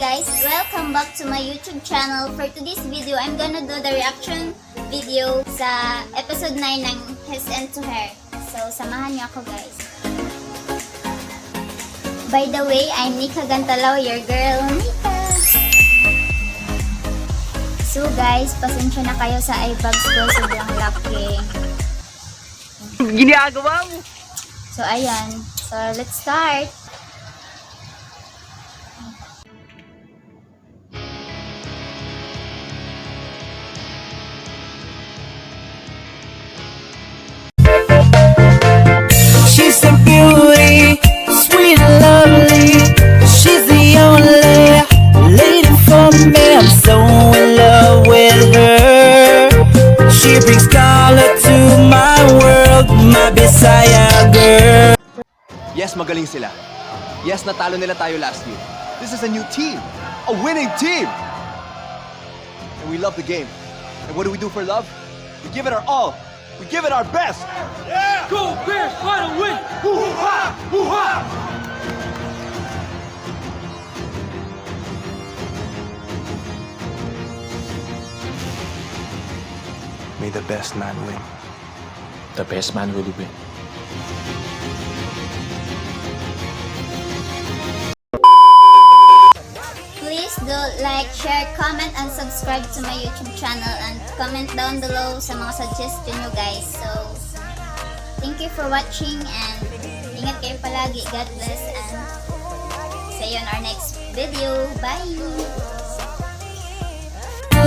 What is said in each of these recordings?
guys, welcome back to my YouTube channel. For today's video, I'm gonna do the reaction video sa episode 9 ng His and to Her. So, samahan niyo ako guys. By the way, I'm Nicca Gantalao, your girl, Nicca. So guys, pasensya na kayo sa eyebags ko, sobrang laki. Ginagawa mo! So, ayan. So, let's start. She's a beauty, sweet and lovely. She's the only lady for me. I'm so in love with her. She brings color to my world, my Bisaya girl. Yes, magaling sila. Yes, natalo nila tayo last year. This is a new team. A winning team! And we love the game. And what do we do for love? We give it our all. We give it our best! Yeah! Go Bears, try to win! Hoo-ha! Hoo-ha! May the best man win. The best man will win. Please do like, share, comment, and subscribe to my YouTube channel and comment down below sa mga suggestion nyo guys. So, thank you for watching and ingat kayo palagi. God bless and see you on our next video. Bye!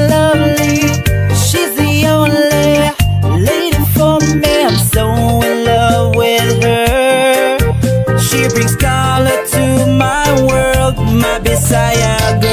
Lovely, she's the only lady for me. I'm so in love with her. She brings color to my world, my Bisaya girl.